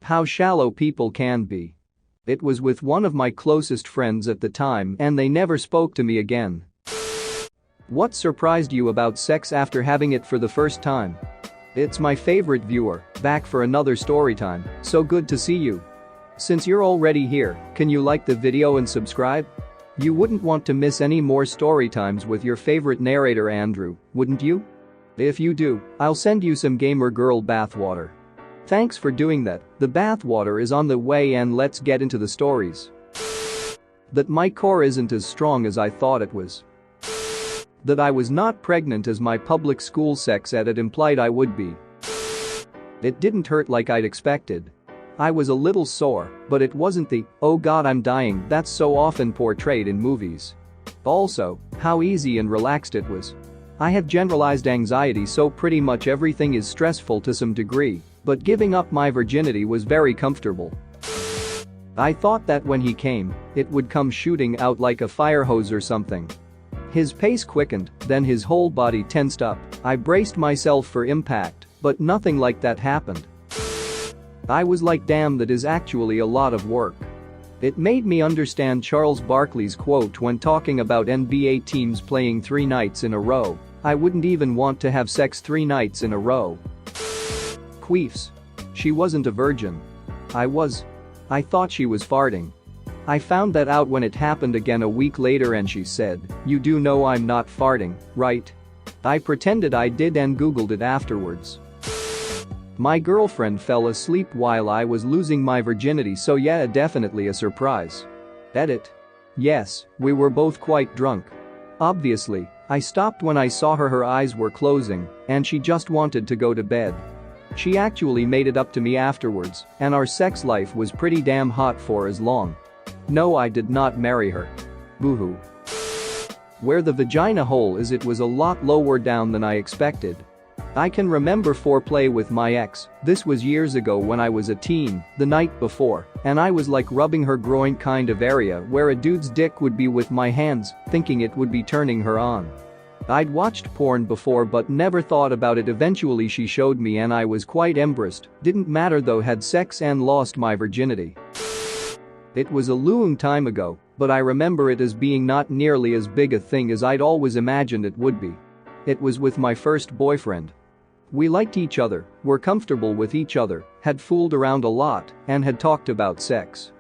How shallow people can be. It was with one of my closest friends at the time and they never spoke to me again. What surprised you about sex after having it for the first time? It's my favorite viewer, back for another story time, so good to see you. Since you're already here, can you like the video and subscribe? You wouldn't want to miss any more story times with your favorite narrator Andrew, wouldn't you? If you do, I'll send you some gamer girl bathwater. Thanks for doing that, the bathwater is on the way and let's get into the stories. That my core isn't as strong as I thought it was. That I was not pregnant as my public school sex ed had implied I would be. It didn't hurt like I'd expected. I was a little sore, but it wasn't the, oh god I'm dying that's so often portrayed in movies. Also, how easy and relaxed it was. I have generalized anxiety so pretty much everything is stressful to some degree, but giving up my virginity was very comfortable. I thought that when he came, it would come shooting out like a fire hose or something. His pace quickened, then his whole body tensed up. I braced myself for impact, but nothing like that happened. I was like damn that is actually a lot of work. It made me understand Charles Barkley's quote when talking about NBA teams playing 3 nights in a row. I wouldn't even want to have sex 3 nights in a row. Queefs. She wasn't a virgin. I was. I thought she was farting. I found that out when it happened again a week later and she said, "You do know I'm not farting, right?" I pretended I did and googled it afterwards. My girlfriend fell asleep while I was losing my virginity, so yeah, definitely a surprise. Edit. Yes, we were both quite drunk. Obviously, I stopped when I saw her eyes were closing and she just wanted to go to bed. She actually made it up to me afterwards and our sex life was pretty damn hot for as long. No, I did not marry her. Boo-hoo. Where the vagina hole is, it was a lot lower down than I expected. I can remember foreplay with my ex, this was years ago when I was a teen, the night before, and I was like rubbing her groin kind of area where a dude's dick would be with my hands, thinking it would be turning her on. I'd watched porn before but never thought about it. Eventually she showed me and I was quite embarrassed, didn't matter though, had sex and lost my virginity. It was a long time ago, but I remember it as being not nearly as big a thing as I'd always imagined it would be. It was with my first boyfriend. We liked each other, were comfortable with each other, had fooled around a lot, and had talked about sex.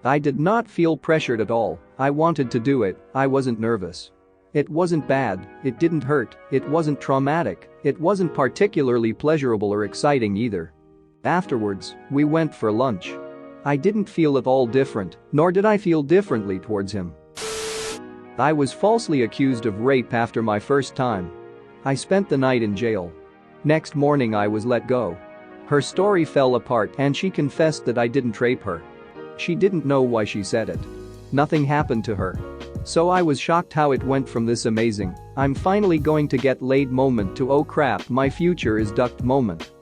I did not feel pressured at all, I wanted to do it, I wasn't nervous. It wasn't bad, it didn't hurt, it wasn't traumatic, it wasn't particularly pleasurable or exciting either. Afterwards, we went for lunch. I didn't feel at all different, nor did I feel differently towards him. I was falsely accused of rape after my first time. I spent the night in jail. Next morning I was let go. Her story fell apart and she confessed that I didn't rape her. She didn't know why she said it. Nothing happened to her. So I was shocked how it went from this amazing, I'm finally going to get laid moment to oh crap my future is ducked moment.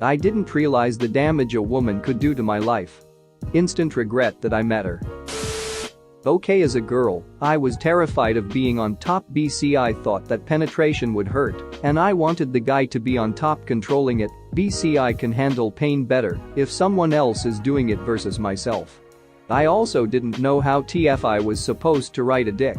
I didn't realize the damage a woman could do to my life. Instant regret that I met her. Okay, as a girl, I was terrified of being on top. I thought that penetration would hurt, and I wanted the guy to be on top controlling it. I can handle pain better if someone else is doing it versus myself. I also didn't know how I was supposed to ride a dick.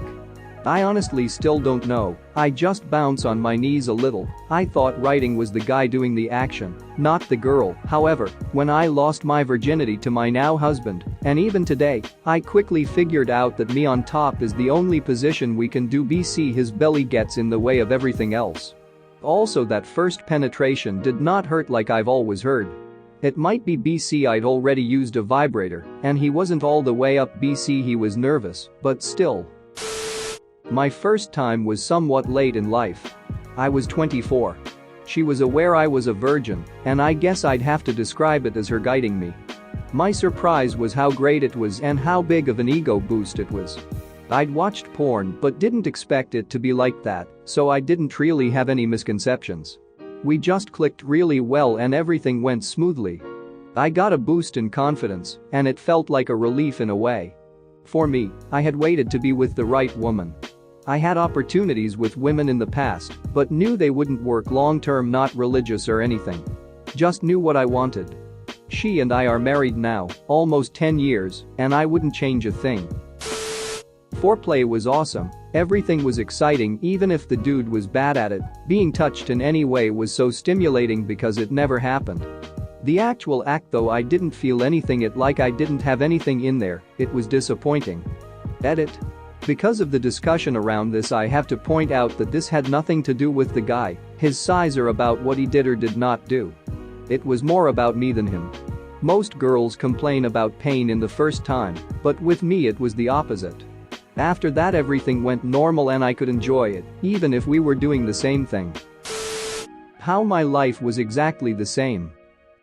I honestly still don't know, I just bounce on my knees a little. I thought riding was the guy doing the action, not the girl. However, when I lost my virginity to my now husband, and even today, I quickly figured out that me on top is the only position we can do. His belly gets in the way of everything else. Also, that first penetration did not hurt like I've always heard. It might be I'd already used a vibrator, and he wasn't all the way up. He was nervous, but still. My first time was somewhat late in life. I was 24. She was aware I was a virgin, and I guess I'd have to describe it as her guiding me. My surprise was how great it was and how big of an ego boost it was. I'd watched porn but didn't expect it to be like that, so I didn't really have any misconceptions. We just clicked really well and everything went smoothly. I got a boost in confidence, and it felt like a relief in a way. For me, I had waited to be with the right woman. I had opportunities with women in the past, but knew they wouldn't work long term, not religious or anything. Just knew what I wanted. She and I are married now, almost 10 years, and I wouldn't change a thing. Foreplay was awesome. Everything was exciting even if the dude was bad at it. Being touched in any way was so stimulating because it never happened. The actual act though, I didn't feel anything, it like I didn't have anything in there. It was disappointing. Edit. Because of the discussion around this, I have to point out that this had nothing to do with the guy, his size, or about what he did or did not do. It was more about me than him. Most girls complain about pain in the first time, but with me it was the opposite. After that everything went normal and I could enjoy it, even if we were doing the same thing. How my life was exactly the same.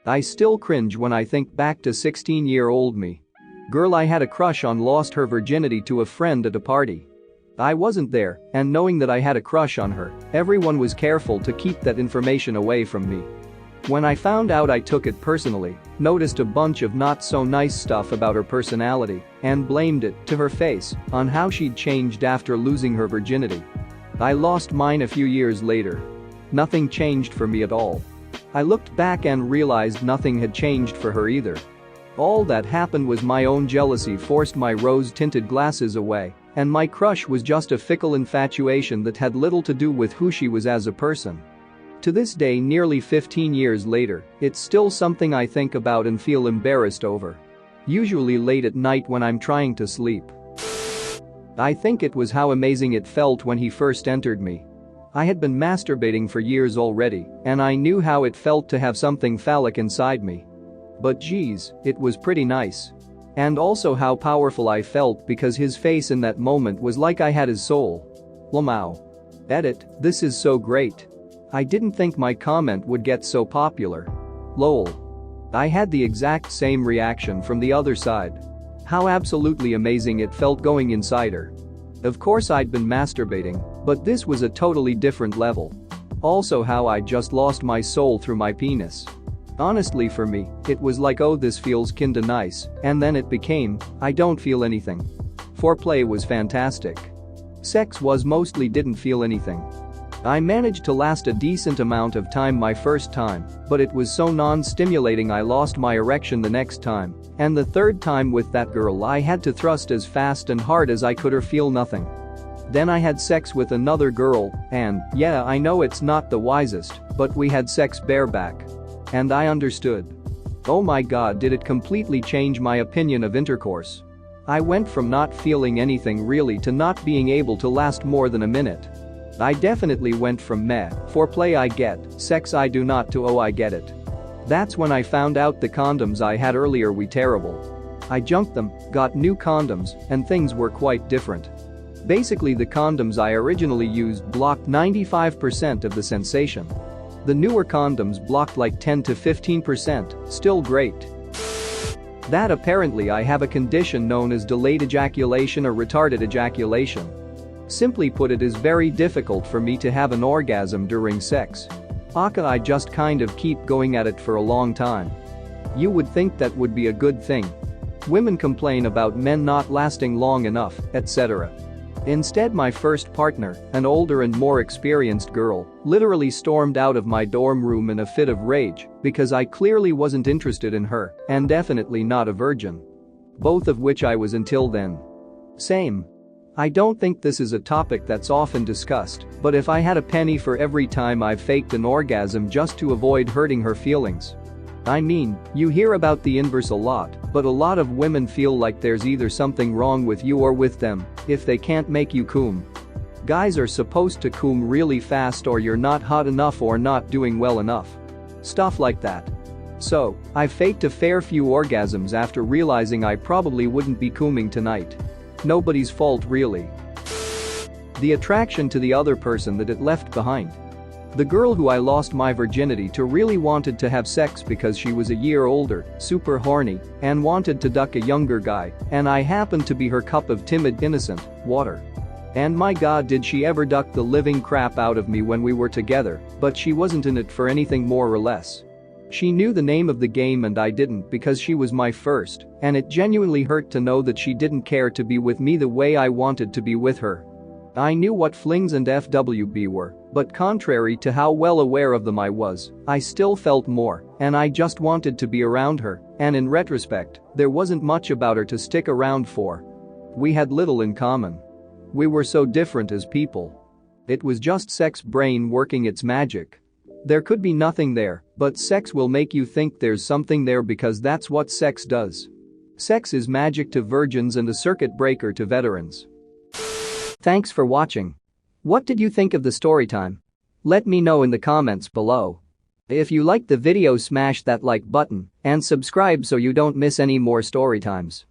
I still cringe when I think back to 16-year-old me. Girl I had a crush on lost her virginity to a friend at a party. I wasn't there, and knowing that I had a crush on her, everyone was careful to keep that information away from me. When I found out, I took it personally, noticed a bunch of not so nice stuff about her personality, and blamed it, to her face, on how she'd changed after losing her virginity. I lost mine a few years later. Nothing changed for me at all. I looked back and realized nothing had changed for her either. All that happened was my own jealousy forced my rose-tinted glasses away, and my crush was just a fickle infatuation that had little to do with who she was as a person. To this day, nearly 15 years later, it's still something I think about and feel embarrassed over. Usually late at night when I'm trying to sleep. I think it was how amazing it felt when he first entered me. I had been masturbating for years already, and I knew how it felt to have something phallic inside me. But geez, it was pretty nice. And also how powerful I felt because his face in that moment was like I had his soul. Lamau. Edit, this is so great. I didn't think my comment would get so popular. Lol. I had the exact same reaction from the other side. How absolutely amazing it felt going inside her. Of course I'd been masturbating, but this was a totally different level. Also how I just lost my soul through my penis. Honestly, for me, it was like, oh, this feels kinda nice, and then it became, I don't feel anything. Foreplay was fantastic. Sex was mostly didn't feel anything. I managed to last a decent amount of time my first time, but it was so non-stimulating I lost my erection the next time, and the third time with that girl I had to thrust as fast and hard as I could or feel nothing. Then I had sex with another girl, and, yeah, I know it's not the wisest, but we had sex bareback. And I understood. Oh my god, did it completely change my opinion of intercourse. I went from not feeling anything really to not being able to last more than a minute. I definitely went from meh, foreplay I get, sex I do not, to oh I get it. That's when I found out the condoms I had earlier were terrible. I junked them, got new condoms, and things were quite different. Basically the condoms I originally used blocked 95% of the sensation. The newer condoms blocked like 10 to 15%, still great. That apparently I have a condition known as delayed ejaculation or retarded ejaculation. Simply put, it is very difficult for me to have an orgasm during sex. I just kind of keep going at it for a long time. You would think that would be a good thing. Women complain about men not lasting long enough, etc. Instead, my first partner, an older and more experienced girl, literally stormed out of my dorm room in a fit of rage because I clearly wasn't interested in her and definitely not a virgin. Both of which I was until then. Same. I don't think this is a topic that's often discussed, but if I had a penny for every time I've faked an orgasm just to avoid hurting her feelings. I mean, you hear about the inverse a lot, but a lot of women feel like there's either something wrong with you or with them if they can't make you cum. Guys are supposed to cum really fast or you're not hot enough or not doing well enough. Stuff like that. So, I faked a fair few orgasms after realizing I probably wouldn't be cumming tonight. Nobody's fault really. The attraction to the other person that it left behind. The girl who I lost my virginity to really wanted to have sex because she was a year older, super horny, and wanted to duck a younger guy, and I happened to be her cup of timid, innocent water. And my god, did she ever duck the living crap out of me when we were together, but she wasn't in it for anything more or less. She knew the name of the game and I didn't because she was my first, and it genuinely hurt to know that she didn't care to be with me the way I wanted to be with her. I knew what flings and FWB were, but contrary to how well aware of them I was, I still felt more, and I just wanted to be around her, and in retrospect, there wasn't much about her to stick around for. We had little in common. We were so different as people. It was just sex brain working its magic. There could be nothing there, but sex will make you think there's something there because that's what sex does. Sex is magic to virgins and a circuit breaker to veterans. Thanks for watching. What did you think of the story time? Let me know in the comments below. If you liked the video, smash that like button and subscribe so you don't miss any more story times.